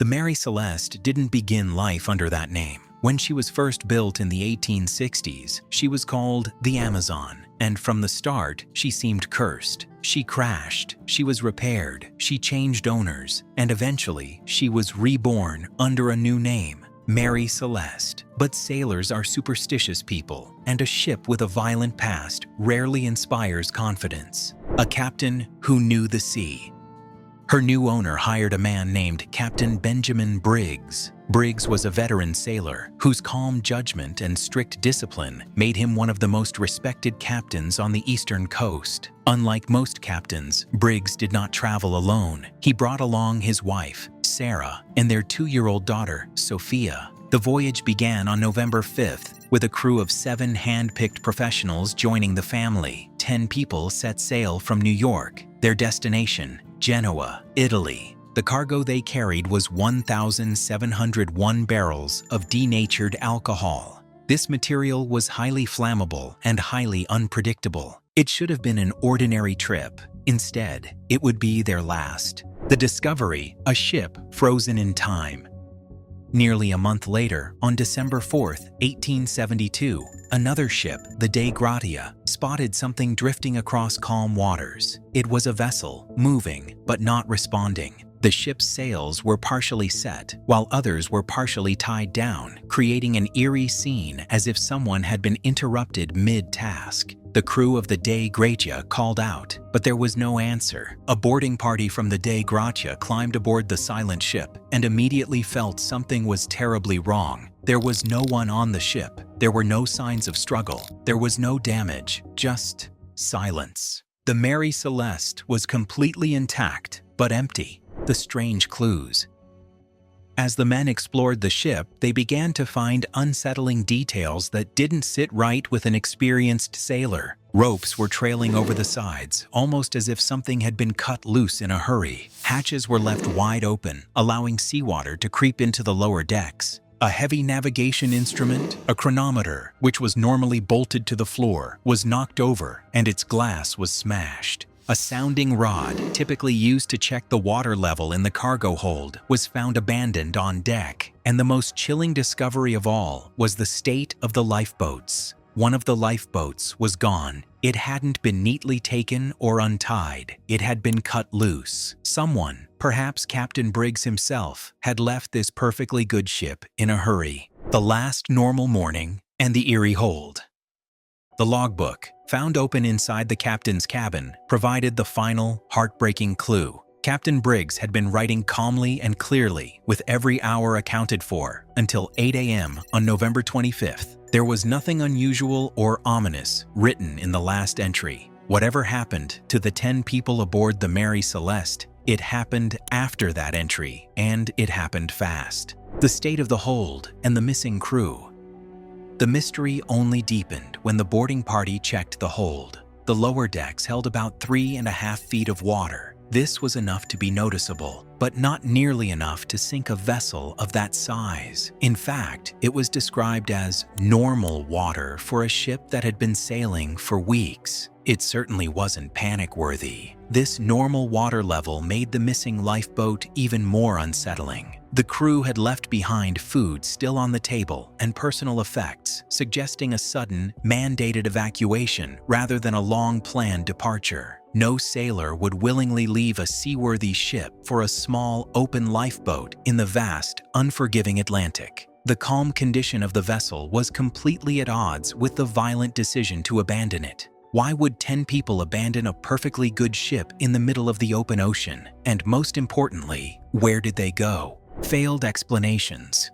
Mary Celeste didn't begin life under that name. When she was first built in the 1860s, she was called the Amazon, and from the start, she seemed cursed. She crashed, she was repaired, she changed owners, and eventually, she was reborn under a new name, Mary Celeste. But sailors are superstitious people, and a ship with a violent past rarely inspires confidence. A captain who knew the sea. Her new owner hired a man named Captain Benjamin Briggs. Briggs was a veteran sailor whose calm judgment and strict discipline made him one of the most respected captains on the eastern coast. Unlike most captains, Briggs did not travel alone. He brought along his wife, Sarah, and their 2-year-old daughter, Sophia. The voyage began on November 5th with a crew of 7 hand-picked professionals joining the family. 10 people set sail from New York. Their destination, Genoa, Italy. The cargo they carried was 1,701 barrels of denatured alcohol. This material was highly flammable and highly unpredictable. It should have been an ordinary trip. Instead, it would be their last. The discovery, a ship frozen in time. Nearly a month later, on December 4th, 1872, another ship, the Dei Gratia, spotted something drifting across calm waters. It was a vessel, moving, but not responding. The ship's sails were partially set, while others were partially tied down, creating an eerie scene as if someone had been interrupted mid-task. The crew of the Dei Gratia called out, but there was no answer. A boarding party from the Dei Gratia climbed aboard the silent ship and immediately felt something was terribly wrong. There was no one on the ship. There were no signs of struggle. There was no damage, just silence. The Mary Celeste was completely intact, but empty. The strange clues. As the men explored the ship, they began to find unsettling details that didn't sit right with an experienced sailor. Ropes were trailing over the sides, almost as if something had been cut loose in a hurry. Hatches were left wide open, allowing seawater to creep into the lower decks. A heavy navigation instrument, a chronometer, which was normally bolted to the floor, was knocked over and its glass was smashed. A sounding rod, typically used to check the water level in the cargo hold, was found abandoned on deck. And the most chilling discovery of all was the state of the lifeboats. One of the lifeboats was gone. It hadn't been neatly taken or untied. It had been cut loose. Someone, perhaps Captain Briggs himself, had left this perfectly good ship in a hurry. The last normal morning and the Eerie hold. The logbook, found open inside the captain's cabin, provided the final, heartbreaking clue. Captain Briggs had been writing calmly and clearly, with every hour accounted for, until 8 a.m. on November 25th. There was nothing unusual or ominous written in the last entry. Whatever happened to the 10 people aboard the Mary Celeste, it happened after that entry, and it happened fast. The state of the hold and the missing crew. The mystery only deepened when the boarding party checked the hold. The lower decks held about 3.5 feet of water. This was enough to be noticeable, but not nearly enough to sink a vessel of that size. In fact, it was described as normal water for a ship that had been sailing for weeks. It certainly wasn't panic-worthy. This normal water level made the missing lifeboat even more unsettling. The crew had left behind food still on the table and personal effects, suggesting a sudden, mandated evacuation rather than a long-planned departure. No sailor would willingly leave a seaworthy ship for a small, open lifeboat in the vast, unforgiving Atlantic. The calm condition of the vessel was completely at odds with the violent decision to abandon it. Why would 10 people abandon a perfectly good ship in the middle of the open ocean? And most importantly, where did they go? Failed explanations.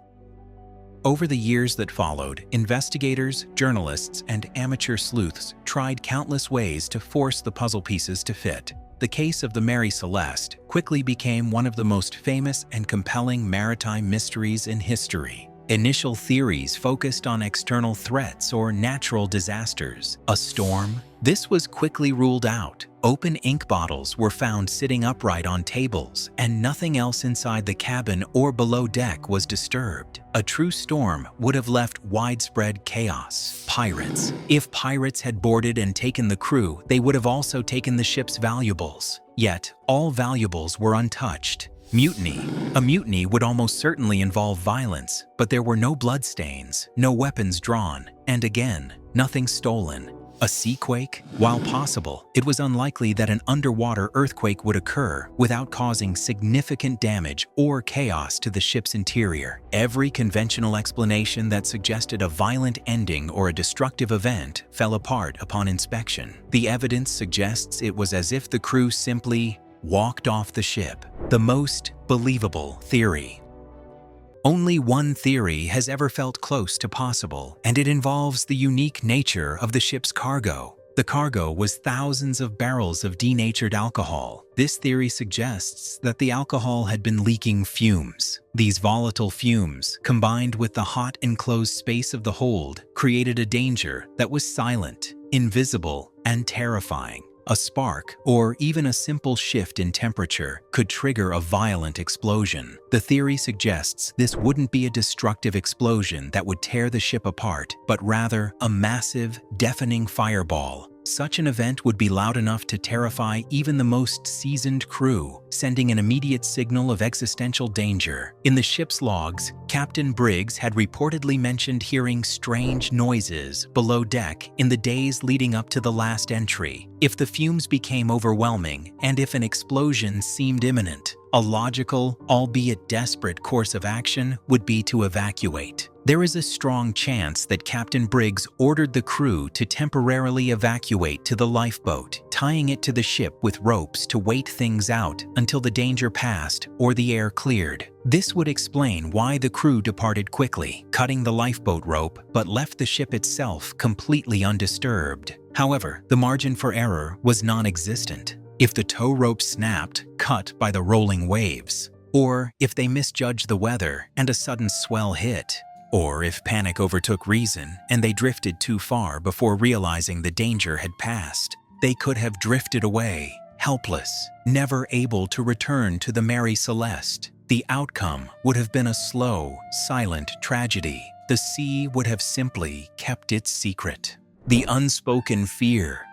Over the years that followed, investigators, journalists, and amateur sleuths tried countless ways to force the puzzle pieces to fit. The case of the Mary Celeste quickly became one of the most famous and compelling maritime mysteries in history. Initial theories focused on external threats or natural disasters. A storm? This was quickly ruled out. Open ink bottles were found sitting upright on tables, and nothing else inside the cabin or below deck was disturbed. A true storm would have left widespread chaos. Pirates. If pirates had boarded and taken the crew, they would have also taken the ship's valuables. Yet, all valuables were untouched. Mutiny. A mutiny would almost certainly involve violence, but there were no bloodstains, no weapons drawn, and again, nothing stolen. A seaquake? While possible, it was unlikely that an underwater earthquake would occur without causing significant damage or chaos to the ship's interior. Every conventional explanation that suggested a violent ending or a destructive event fell apart upon inspection. The evidence suggests it was as if the crew simply walked off the ship. The most believable theory. Only one theory has ever felt close to possible, and it involves the unique nature of the ship's cargo. The cargo was thousands of barrels of denatured alcohol. This theory suggests that the alcohol had been leaking fumes. These volatile fumes, combined with the hot enclosed space of the hold, created a danger that was silent, invisible, and terrifying. A spark, or even a simple shift in temperature, could trigger a violent explosion. The theory suggests this wouldn't be a destructive explosion that would tear the ship apart, but rather a massive, deafening fireball. Such an event would be loud enough to terrify even the most seasoned crew, sending an immediate signal of existential danger. In the ship's logs, Captain Briggs had reportedly mentioned hearing strange noises below deck in the days leading up to the last entry. If the fumes became overwhelming, and if an explosion seemed imminent, a logical, albeit desperate course of action would be to evacuate. There is a strong chance that Captain Briggs ordered the crew to temporarily evacuate to the lifeboat, tying it to the ship with ropes to wait things out until the danger passed or the air cleared. This would explain why the crew departed quickly, cutting the lifeboat rope, but left the ship itself completely undisturbed. However, the margin for error was non-existent. If the tow rope snapped, cut by the rolling waves, or if they misjudged the weather and a sudden swell hit, or if panic overtook reason and they drifted too far before realizing the danger had passed, they could have drifted away, helpless, never able to return to the Mary Celeste. The outcome would have been a slow, silent tragedy. The sea would have simply kept its secret. The unspoken fear.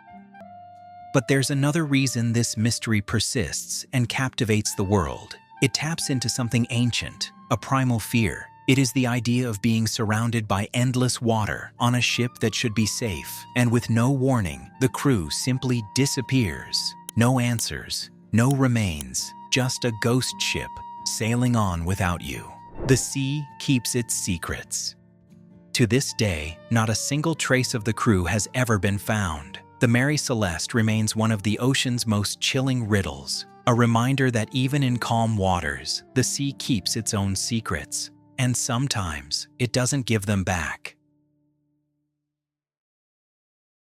But there's another reason this mystery persists and captivates the world. It taps into something ancient, a primal fear. It is the idea of being surrounded by endless water on a ship that should be safe, and with no warning, the crew simply disappears. No answers, no remains, just a ghost ship sailing on without you. The sea keeps its secrets. To this day, not a single trace of the crew has ever been found. The Mary Celeste remains one of the ocean's most chilling riddles, a reminder that even in calm waters, the sea keeps its own secrets, and sometimes it doesn't give them back.